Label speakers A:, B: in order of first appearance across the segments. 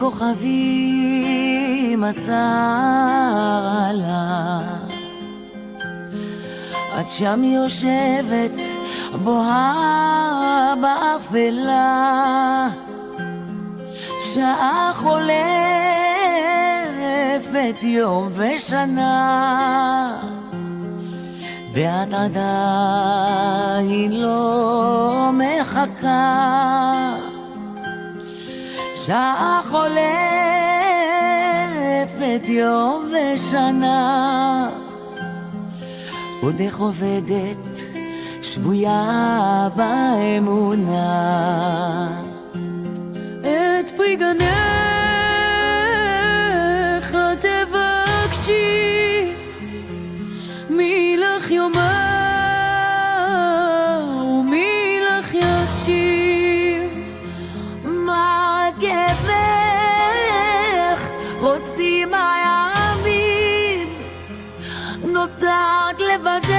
A: כוכבים אסר עלה, את שם יושבת בוהה באפלה, שעה חולפת יום ושנה, ואת עדיין לא מחכה. שעה חולפת יום ושנה, עוד איך עובדת שבויה באמונה.
B: את פרי גנך תבקשי, מי לך יאמר ומי לך ישיב.
A: מרכבך רודפים הימים, נותרת לבדך,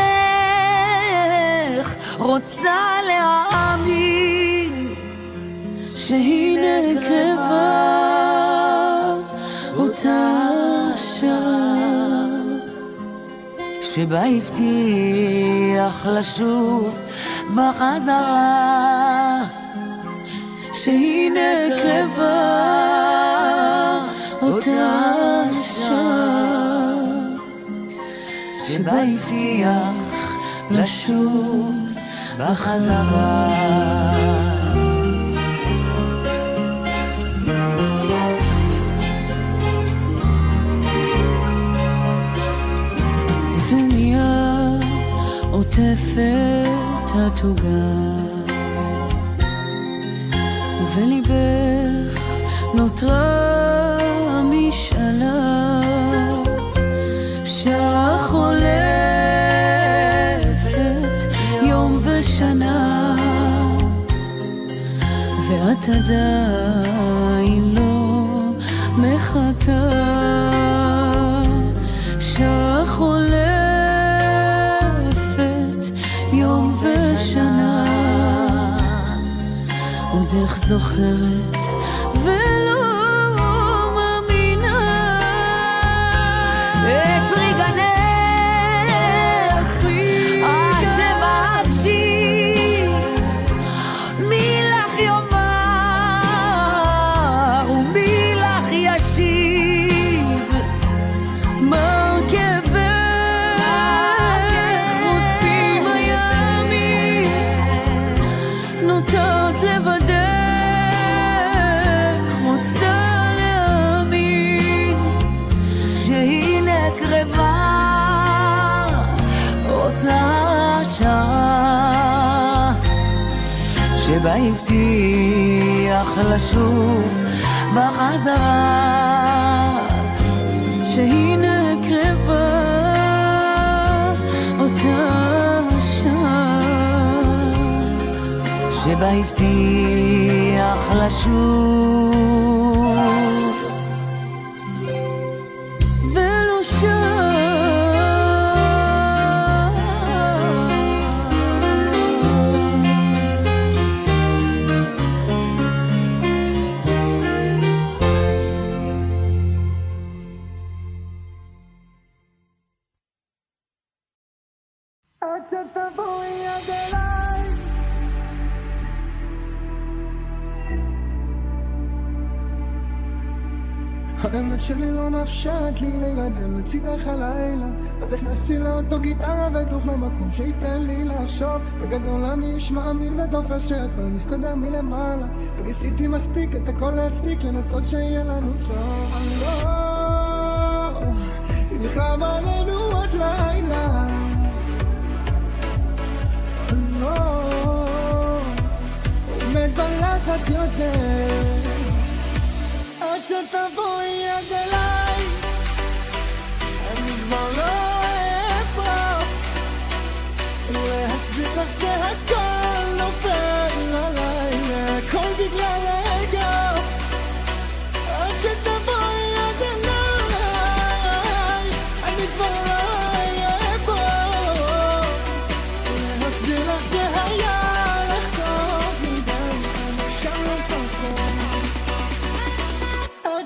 A: רוצה להאמין
B: שהנה קרבה אותה שעה,
A: שבה הבטיח לשוב בחזרה.
B: שהנה קרבה אותה שעה,
A: שבה הבטיח לשוב בחזרה.
B: דומיה עוטפת התוגה, ובליבך נותרה משאלה, שעה חולפת יום ושנה, ואת עדיין לא מחכה. שעה חולפת יום ושנה, עוד איך זוכרת ולא מאמינה.
A: את פרי גנך את תבקשי, מי לך יאמר ומי לך ישיב.
B: מרכבך רודפים הימים, נותרת לבדך, רוצה להאמין
A: שהנה קרבה אותה שעה, שבה הבטיח לשוב בחזרה.
B: שהנה קרבה אותה שעה,
A: שבה הבטיח לשוב
B: ולא שעה.
C: עד שתבואי עד אליי, האמת שלי לא מאפשרת לי להירדם לצידך הלילה. את הכנסי לאוטו גיטרה ודוך למקום שייתן לי לחשוב. בגדול אני איש מאמין ותופס שהכל מסתדר מלמעלה, וניסיתי מספיק את הכל להצדיק, לנסות שיהיה לנו טוב. אני לא נלחם עלינו עוד לילה, לא עומד בלחץ יותר. עד שתבואי עד אליי, אני כבר לא אהיה פה להסביר לך שהכל נופל עליי, הכל בגלל האגו. עד שתבואי עד אליי, אני כבר לא אהיה פה להסביר לך שהיה לך טוב מדי, אני שם לפחות. עד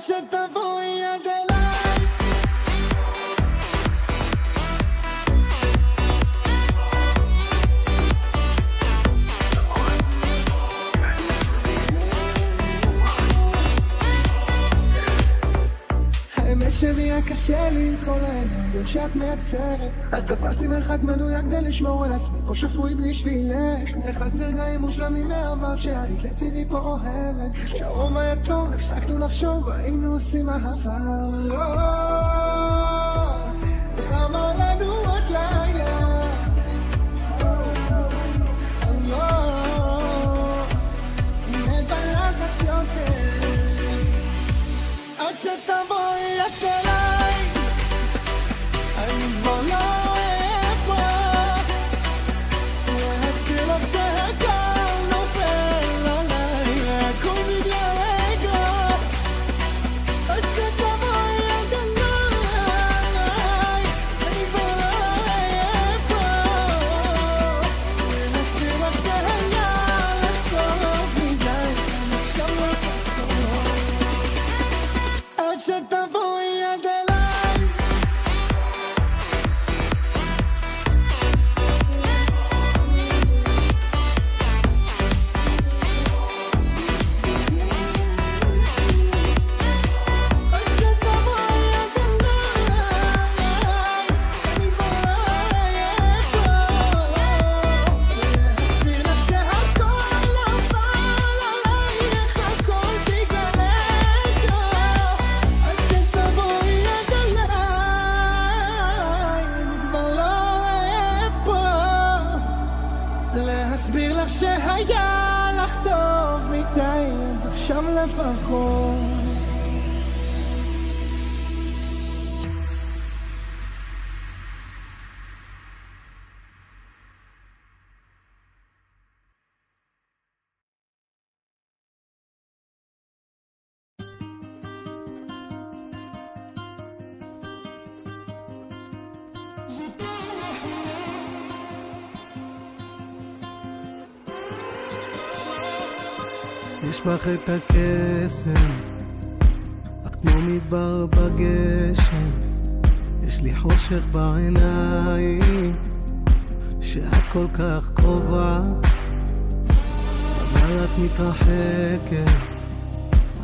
C: נראה קשה לי עם כל האנרגיות שאת מייצרת, אז תפסתי מרחק מדויק כדי לשמור על עצמי פה שפוי בשבילך. נאחז ברגעים מושלמים מהעבר שהיית לצידי פה אוהבת, שהרוב היה טוב הפסקנו לחשוב והיינו עושים אהבה. לא, חמה לנו עוד לילה, לא נבלז את יותר עד שתבואי את אליי. אני כבר לא אהיה פה להזכיר לך שהכל נופל עליי, הכל בגלל רגע. עד שתבואי את אליי, אני כבר לא אהיה פה להזכיר לך שהיה לך טוב מדי, עכשיו לא תחזור עד שתבואי עד אליי. להסביר לך שהיה לך טוב מדי, עד עכשיו לפחות.
D: יש בך את הקסם, את כמו מדבר בגשם, יש לי חושך בעיניים, שאת כל כך קרובה, אבל את מתרחקת,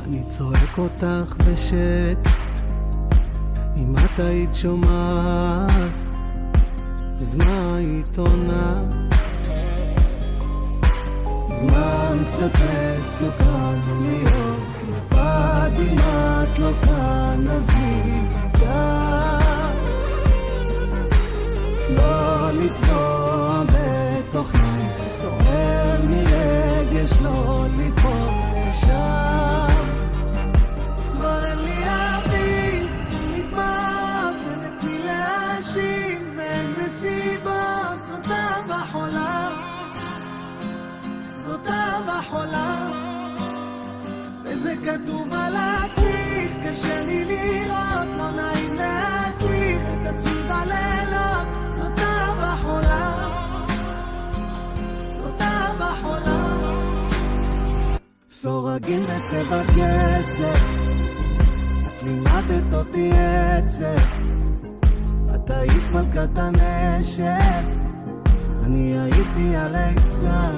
D: אני צועק אותך בשקט, אם את היית שומעת, אז מה היית עונה? זמן קצת מסוכן להיות לבד, אם את לא כאן אז מי ידע, לא לטבוע בתוכן סוער מרגש, לא ליפול לשם. כבר אין לי אוויר, נתמעות אין לי להאשים, ואין מסיבות, זאת אהבה חולה, זאת אהבה חולה, וזה כתוב על הקיר, קשה לי לראות, לא נעים להכיר את עצמי בלילות. זאת אהבה חולה, זאת אהבה חולה, סורגים בצבע כסף, את לימדת אותי עצב, את היית מלכת הנשף, אני הייתי על היצר.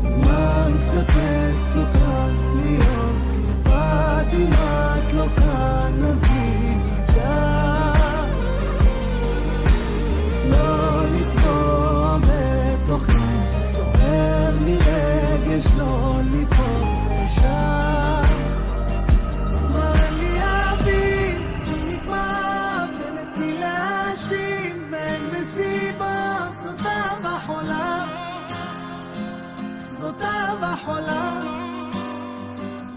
D: זמן קצת מסוכן להיות לבד, אם את לא כאן אז מי ידע, לא לטבוע בתוכן סוער מרגש, לא ליפול לשם. כבר אין לי אוויר, נתמעות אין לי להאשים, ואין מסיבות, זאת אהבה חולה, זאת אהבה חולה,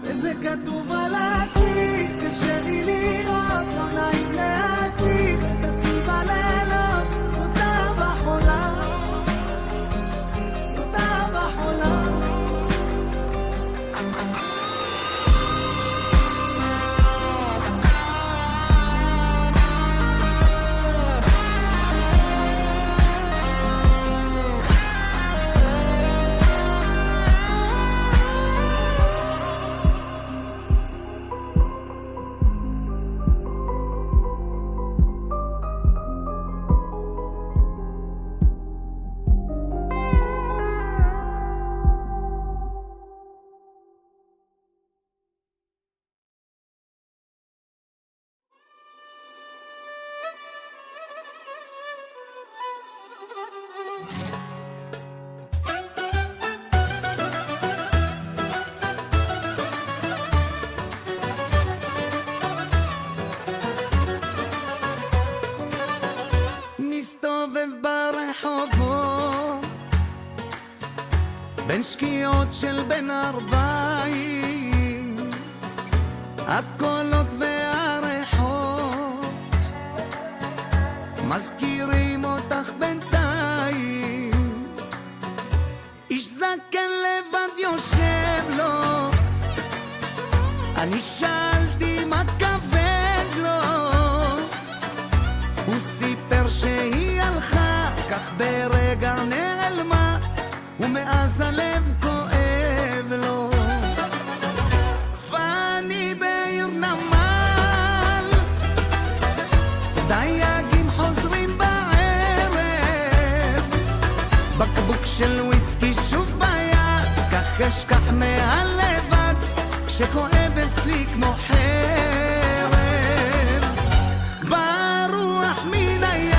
D: וזה כתוב על הקיר, קשה לי לראות, לא נעים להכיר את עצמי בלילות. זאת אהבה חולה, זאת אהבה חולה. בין שקיעות של בין 40 הקולות והריחות מזכירים אותך בינתיים איש זקן לבד יושב לו אני שאלתי מה כבד לו הוא סיפר שהיא הלכה כך ברגע נעלמה ומאז הלב כואב לו ואני בעיר נמל דייגים חוזרים בערב בקבוק של וויסקי שוב ביד כך אשכח מהלבד שכואב אצלי כמו חרב ברוח מן הים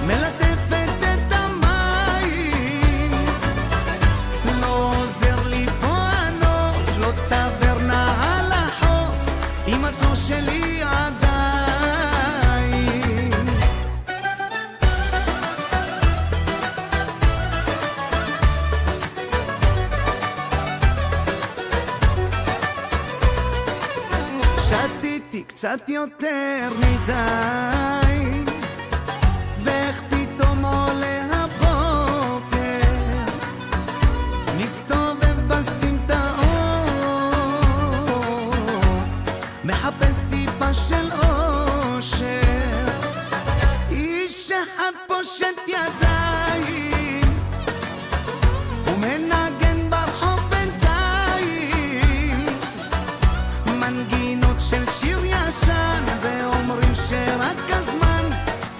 D: מלטפת את המים לא עוזר לי פה הנוף לא טברנה על החוף אם את לא שלי עדיין שתיתי קצת יותר מדי ואיך פתאום עולה הבוקר מסתובב בסמטאות מחפש טיפה של אושר איש אחד פושט ידיים ומנגן ברחוב בינתיים מנגינות של שיר ישן ואומרים שרק הזמן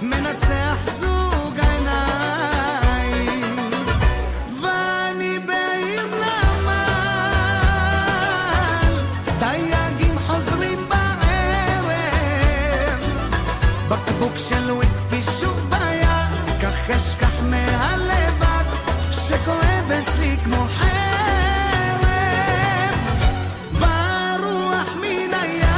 D: מנצח זוג עיניים ואני בעיר נמל דייגים חוזרים בערב בקבוק של וויסקי שוב ביד כך אשכח מהלבד שכואב אצלי כמו חרב ברוח מן הים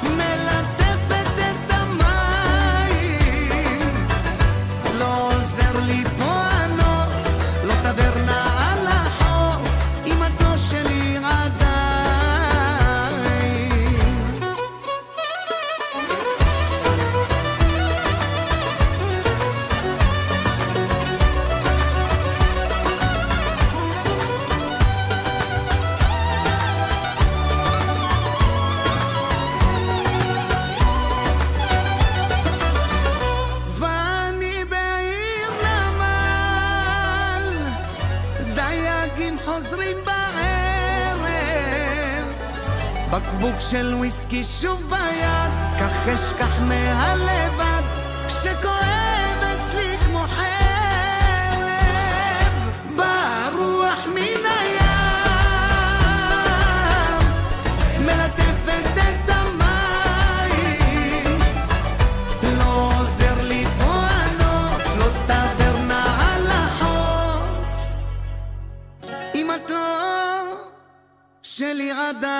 D: מלטפת את המים לא עוזר לי פה הנוף לא טברנה על החוף אם את לא שלי עדיין ואני בעיר נמל דייגים חוזרים בערב בקבוק של וויסקי שוב ביד כך אשכח מהלבד שכואב אצלי כמו חרב ברוח מן הים מלטפת את המים לא עוזר לי פה הנוף לא טברנה על החוף אם את לא שלי עדיין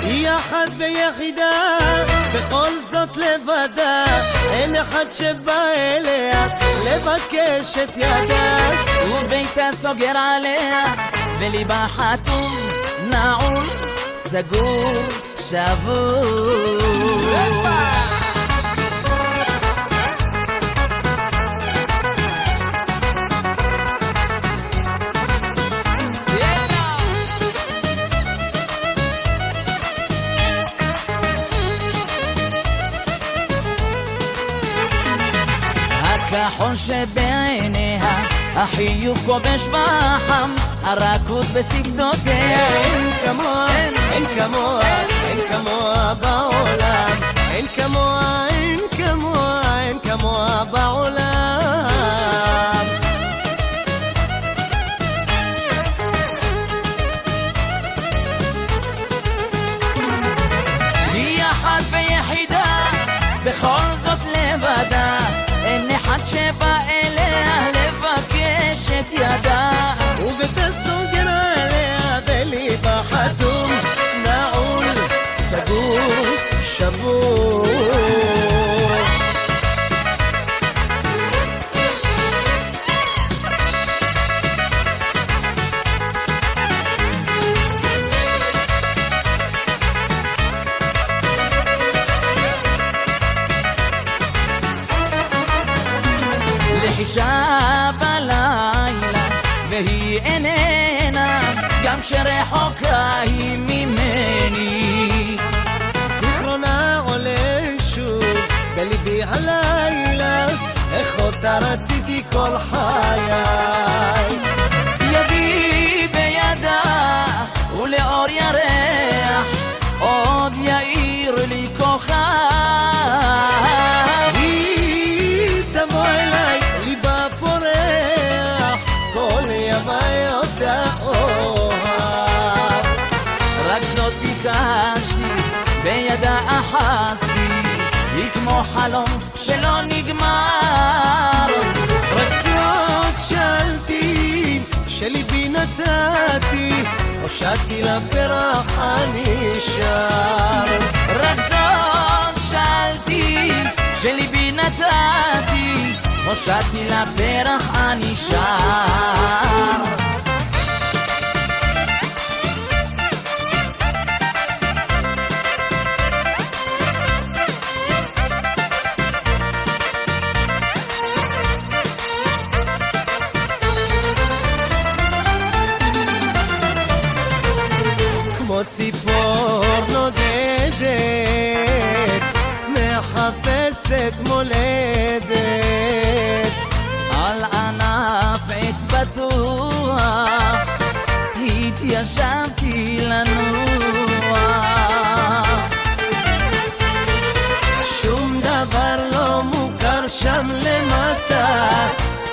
E: יחד ביחידה, בכל זאת לבדה, אין אחד שבא אליה לבקש את ידה.
A: וביתה סוגר עליה, וליבה חתום, נעול, סגור, שבור. הכחול שבעיניה, החיוך כובש בחם, הרכות בשפתותיה.
E: אין כמוה, אין כמוה, אין כמוה בעולם, אין כמוה, אין כמוה, אין כמוה בעולם.
A: היא אחת ויחידה, בכל זאת אישה בלילה והיא איננה גם כשרחוקה היא ממני
E: זיכרונה עולה שוב בליבי הלילה איך אותה רציתי כל חיי
A: ידי בידה ולאור ירח עוד יאיר לי כוכב
E: היא תבוא אליי ליבה פורח כל ימי אותה אוהב
A: רק זאת ביקשתי בידה אחזתי היא כמו חלום שלא נגמר
E: רק זאת שאלתי שליבי נתתי הושעתי לפרח הנשאר
A: רק זאת שאלתי שליבי נתתי הושעתי לפרח הנשאר
E: כמו ציפור נודדת מחפשת מולדת
A: על ענף עץ בטוח התיישבתי לנוח
E: שום דבר לא מוכר שם למטה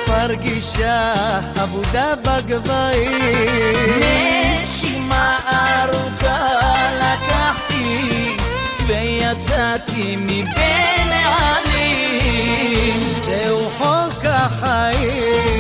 E: מרגישה עבודה בגבהים
A: נשימה ארוכה לקחתי ויצאתי מבין העלים
E: זהו חוק החיים